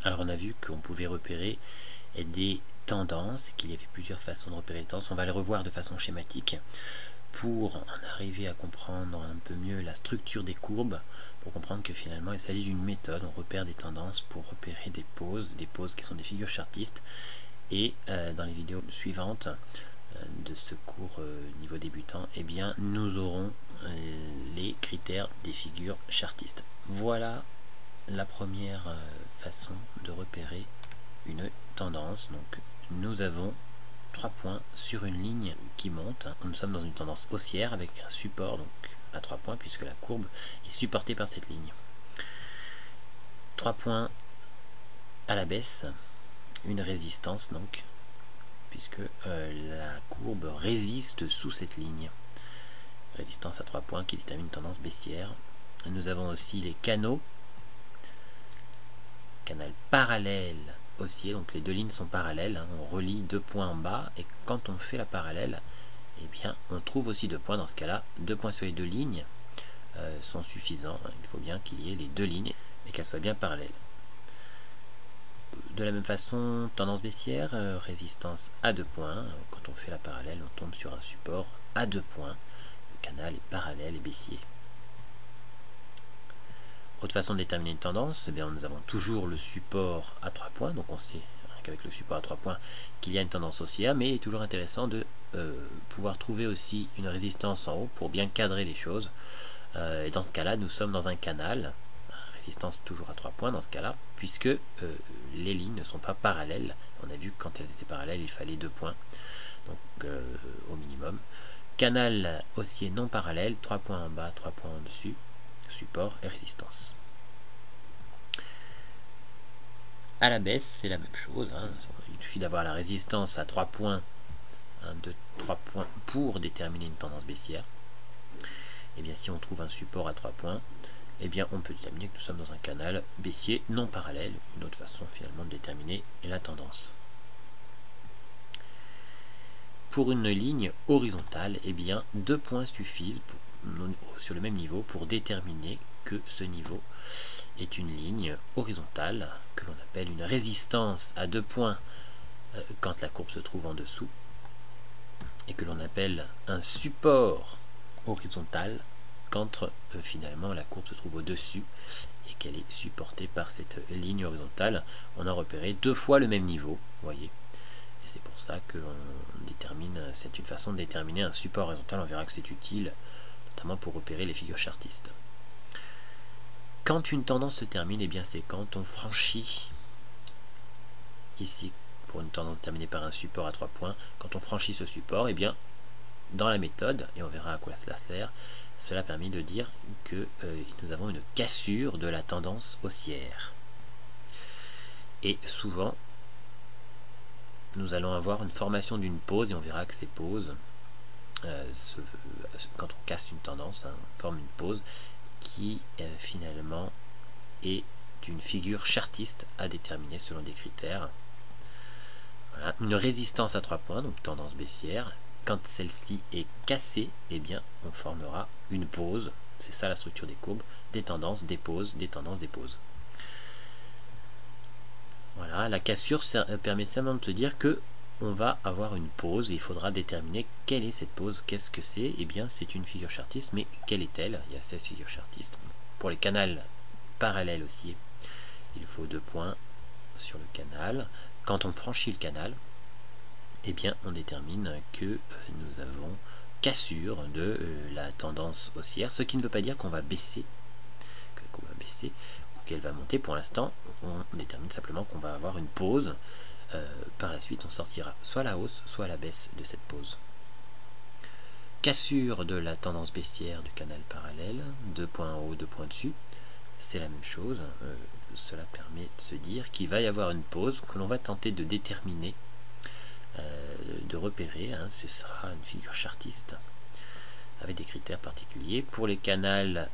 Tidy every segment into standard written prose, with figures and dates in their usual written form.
Alors on a vu qu'on pouvait repérer des tendances et qu'il y avait plusieurs façons de repérer les tendances. On va les revoir de façon schématique pour en arriver à comprendre un peu mieux la structure des courbes, pour comprendre que finalement il s'agit d'une méthode. On repère des tendances pour repérer des poses qui sont des figures chartistes. Et dans les vidéos suivantes de ce cours niveau débutant, eh bien nous aurons les critères des figures chartistes. Voilà la première façon de repérer une tendance. Donc nous avons 3 points sur une ligne qui monte. Nous sommes dans une tendance haussière avec un support donc à 3 points puisque la courbe est supportée par cette ligne. 3 points à la baisse, une résistance donc puisque la courbe résiste sous cette ligne. Résistance à 3 points qui détermine une tendance baissière. Nous avons aussi les canaux. Canal parallèle haussier, donc les deux lignes sont parallèles, hein, on relie 2 points en bas, et quand on fait la parallèle, eh bien on trouve aussi 2 points. Dans ce cas-là, 2 points sur les 2 lignes sont suffisants. Il faut bien qu'il y ait les 2 lignes et qu'elles soient bien parallèles. De la même façon, tendance baissière, résistance à 2 points. Quand on fait la parallèle, on tombe sur un support à 2 points. Le canal est parallèle et baissier. Autre façon de déterminer une tendance, eh bien, nous avons toujours le support à 3 points, donc on sait qu'avec le support à 3 points qu'il y a une tendance haussière, mais il est toujours intéressant de pouvoir trouver aussi une résistance en haut pour bien cadrer les choses. Et dans ce cas-là, nous sommes dans un canal, résistance toujours à 3 points dans ce cas-là, puisque les lignes ne sont pas parallèles. On a vu que quand elles étaient parallèles, il fallait 2 points, donc au minimum. Canal haussier non parallèle, 3 points en bas, 3 points en dessus. Support et résistance. À la baisse, c'est la même chose. Hein. Il suffit d'avoir la résistance à 3 points, 3 points pour déterminer une tendance baissière. Et bien, si on trouve un support à 3 points, eh bien, on peut déterminer que nous sommes dans un canal baissier non parallèle. Une autre façon finalement de déterminer la tendance. Pour une ligne horizontale, eh bien, 2 points suffisent sur le même niveau pour déterminer que ce niveau est une ligne horizontale que l'on appelle une résistance à 2 points quand la courbe se trouve en dessous et que l'on appelle un support horizontal quand finalement la courbe se trouve au-dessus et qu'elle est supportée par cette ligne horizontale. On a repéré 2 fois le même niveau, voyez. Et c'est pour ça que l'on détermine, c'est une façon de déterminer un support horizontal. On verra que c'est utile notamment pour repérer les figures chartistes. Quand une tendance se termine, eh bien c'est quand on franchit, ici pour une tendance déterminée par un support à 3 points, quand on franchit ce support, eh bien dans la méthode, et on verra à quoi cela sert, cela permet de dire que nous avons une cassure de la tendance haussière. Et souvent, nous allons avoir une formation d'une pause, et on verra que ces pauses, quand on casse une tendance, hein, on forme une pause qui finalement est une figure chartiste à déterminer selon des critères. Voilà. Une résistance à 3 points, donc tendance baissière. Quand celle-ci est cassée, eh bien on formera une pause. C'est ça la structure des courbes, des tendances, des pauses, des tendances, des pauses. Voilà, la cassure permet simplement de se dire que on va avoir une pause et il faudra déterminer quelle est cette pause, qu'est-ce que c'est. Eh bien c'est une figure chartiste, mais quelle est-elle? Il y a 16 figures chartistes. Pour les canals parallèles haussiers, il faut 2 points sur le canal. Quand on franchit le canal, eh bien on détermine que nous avons cassure de la tendance haussière, ce qui ne veut pas dire qu'on va baisser, ou qu'elle va monter. Pour l'instant, on détermine simplement qu'on va avoir une pause. Par la suite, on sortira soit à la hausse, soit à la baisse de cette pause. Cassure de la tendance baissière du canal parallèle, 2 points en haut, 2 points dessus, c'est la même chose. Cela permet de se dire qu'il va y avoir une pause que l'on va tenter de déterminer, de repérer. Hein, ce sera une figure chartiste avec des critères particuliers. Pour les canals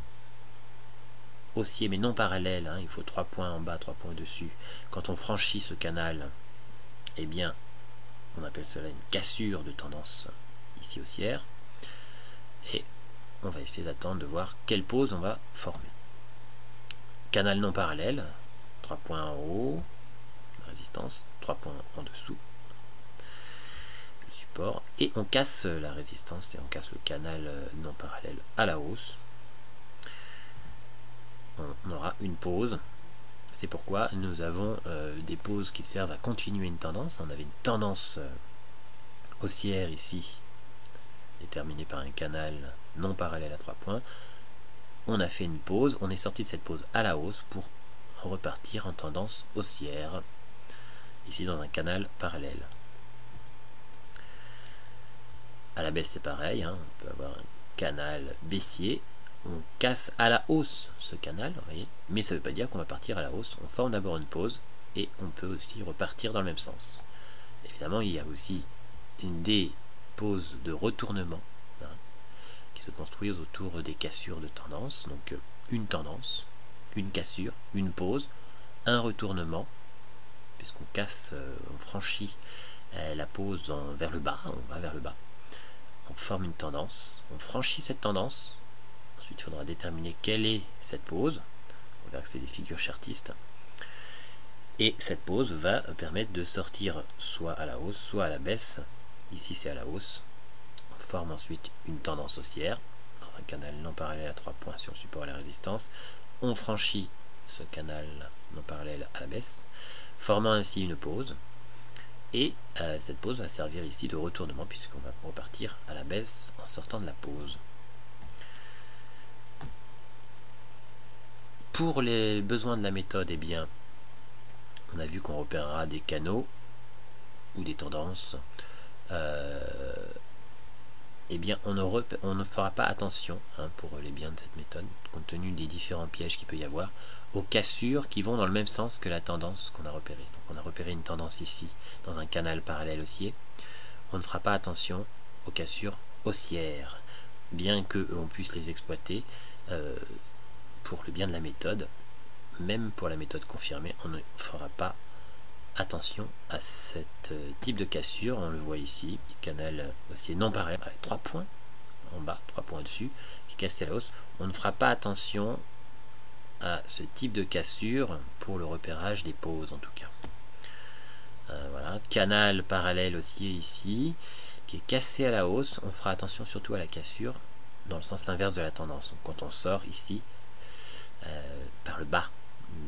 haussiers mais non parallèles, hein, il faut 3 points en bas, 3 points au-dessus. Quand on franchit ce canal, eh bien on appelle cela une cassure de tendance ici haussière, et on va essayer d'attendre de voir quelle pause on va former. Canal non parallèle, 3 points en haut, résistance, 3 points en dessous, le support, et on casse la résistance et on casse le canal non parallèle à la hausse. On aura une pause. C'est pourquoi nous avons des pauses qui servent à continuer une tendance. On avait une tendance haussière ici, déterminée par un canal non parallèle à 3 points. On a fait une pause, on est sorti de cette pause à la hausse pour repartir en tendance haussière, ici dans un canal parallèle. À la baisse c'est pareil, hein, on peut avoir un canal baissier, on casse à la hausse ce canal, vous voyez, mais ça ne veut pas dire qu'on va partir à la hausse, on forme d'abord une pause et on peut aussi repartir dans le même sens. Évidemment il y a aussi des pauses de retournement hein, qui se construisent autour des cassures de tendance, donc une tendance, une cassure, une pause, un retournement, puisqu'on casse, on franchit la pause vers le bas, on va vers le bas, on forme une tendance, on franchit cette tendance, ensuite il faudra déterminer quelle est cette pause, on verra que c'est des figures chartistes, et cette pause va permettre de sortir soit à la hausse, soit à la baisse, ici c'est à la hausse, on forme ensuite une tendance haussière, dans un canal non parallèle à 3 points sur le support et la résistance, on franchit ce canal non parallèle à la baisse, formant ainsi une pause, et cette pause va servir ici de retournement puisqu'on va repartir à la baisse en sortant de la pause. Pour les besoins de la méthode, eh bien, on a vu qu'on repérera des canaux ou des tendances. Eh bien, on ne fera pas attention hein, pour les biens de cette méthode, compte tenu des différents pièges qu'il peut y avoir, aux cassures qui vont dans le même sens que la tendance qu'on a repérée. Donc on a repéré une tendance ici, dans un canal parallèle haussier. On ne fera pas attention aux cassures haussières, bien que l'on puisse les exploiter pour le bien de la méthode. Même pour la méthode confirmée, on ne fera pas attention à ce type de cassure. On le voit ici, canal haussier non parallèle avec 3 points en bas, 3 points dessus, qui casse à la hausse. On ne fera pas attention à ce type de cassure pour le repérage des pauses en tout cas. Voilà, canal parallèle haussier ici, qui est cassé à la hausse. On fera attention surtout à la cassure dans le sens inverse de la tendance. Donc, quand on sort ici par le bas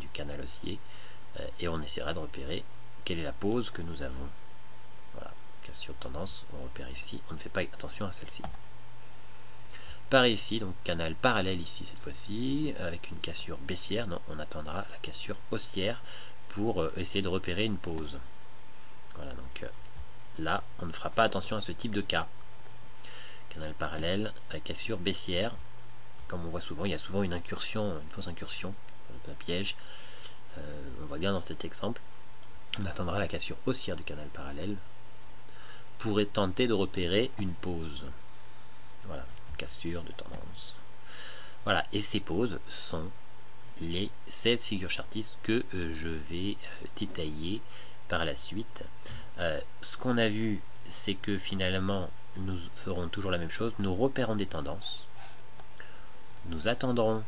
du canal haussier, et on essaiera de repérer quelle est la pause que nous avons. Voilà, cassure de tendance, on repère ici, on ne fait pas attention à celle-ci. Pareil ici, donc canal parallèle ici cette fois-ci, avec une cassure baissière, non, on attendra la cassure haussière pour essayer de repérer une pause. Voilà, donc là, on ne fera pas attention à ce type de cas. Canal parallèle, avec cassure baissière, comme on voit souvent, il y a souvent une incursion, une fausse incursion, un piège. On voit bien dans cet exemple, on attendra la cassure haussière du canal parallèle pour tenter de repérer une pause. Voilà, cassure de tendance. Voilà, et ces pauses sont les 16 figures chartistes que je vais détailler par la suite. Ce qu'on a vu, c'est que finalement, nous ferons toujours la même chose. Nous repérons des tendances. Nous attendrons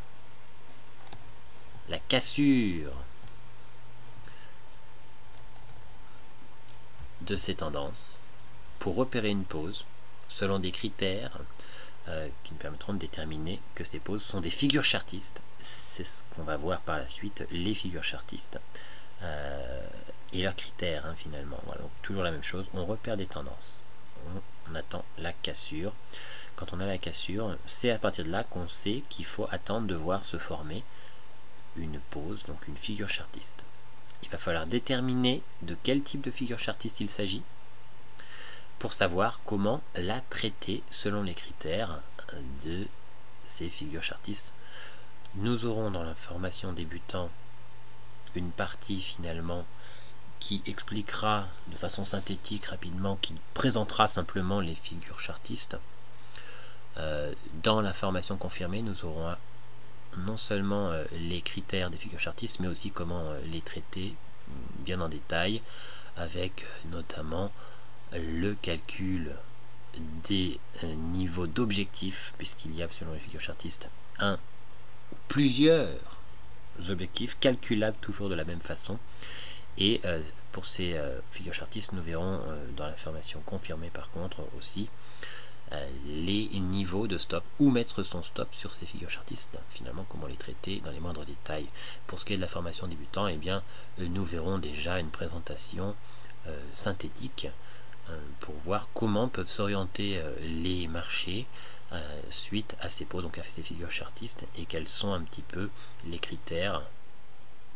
la cassure de ces tendances pour repérer une pause selon des critères qui nous permettront de déterminer que ces pauses sont des figures chartistes. C'est ce qu'on va voir par la suite, les figures chartistes et leurs critères hein, finalement. Voilà, donc toujours la même chose, on repère des tendances, on attend la cassure. Quand on a la cassure, c'est à partir de là qu'on sait qu'il faut attendre de voir se former une pause, donc une figure chartiste. Il va falloir déterminer de quel type de figure chartiste il s'agit pour savoir comment la traiter selon les critères de ces figures chartistes. Nous aurons dans la formation débutant une partie finalement qui expliquera de façon synthétique rapidement, qui présentera simplement les figures chartistes. Dans la formation confirmée, nous aurons non seulement les critères des figures chartistes, mais aussi comment les traiter bien en détail, avec notamment le calcul des niveaux d'objectifs, puisqu'il y a selon les figures chartistes un ou plusieurs objectifs, calculables toujours de la même façon. Et pour ces figures chartistes, nous verrons dans la formation confirmée par contre aussi les niveaux de stop, où mettre son stop sur ces figures chartistes, finalement comment les traiter dans les moindres détails. Pour ce qui est de la formation débutant, eh bien, nous verrons déjà une présentation synthétique pour voir comment peuvent s'orienter les marchés suite à ces poses, donc à ces figures chartistes, et quels sont un petit peu les critères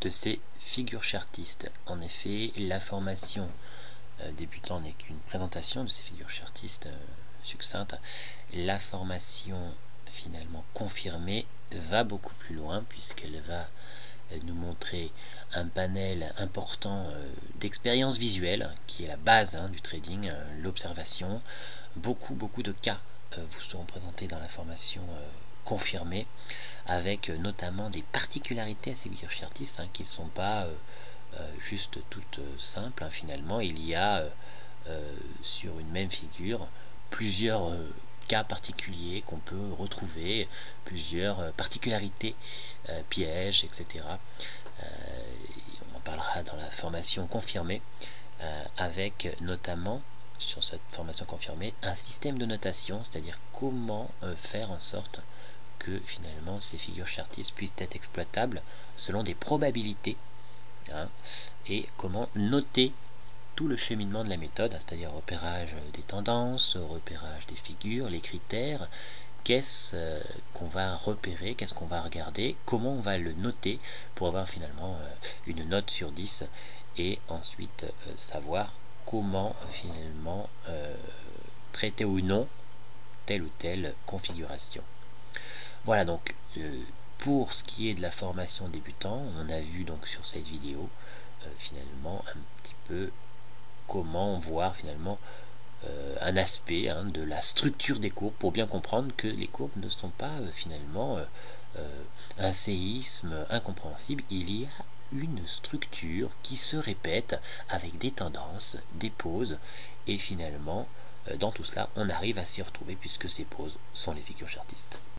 de ces figures chartistes. En effet, la formation débutant n'est qu'une présentation de ces figures chartistes succincte. La formation finalement confirmée va beaucoup plus loin puisqu'elle va nous montrer un panel important d'expériences visuelles qui est la base du trading, l'observation. Beaucoup de cas vous seront présentés dans la formation confirmée, avec notamment des particularités à ces figures chartistes qui ne sont pas juste toutes simples. Finalement, il y a sur une même figure plusieurs cas particuliers qu'on peut retrouver, plusieurs particularités, pièges, etc. On en parlera dans la formation confirmée, avec notamment, sur cette formation confirmée, un système de notation, c'est-à-dire comment faire en sorte que finalement ces figures chartistes puissent être exploitables selon des probabilités, et comment noter tout le cheminement de la méthode, c'est-à-dire repérage des tendances, repérage des figures, les critères, qu'est-ce qu'on va repérer, qu'est-ce qu'on va regarder, comment on va le noter pour avoir finalement une note sur 10, et ensuite savoir comment finalement traiter ou non telle ou telle configuration. Voilà donc pour ce qui est de la formation débutant, on a vu donc sur cette vidéo finalement un petit peu comment voir finalement un aspect de la structure des courbes pour bien comprendre que les courbes ne sont pas finalement un séisme incompréhensible. Il y a une structure qui se répète avec des tendances, des pauses, et finalement dans tout cela on arrive à s'y retrouver puisque ces pauses sont les figures chartistes.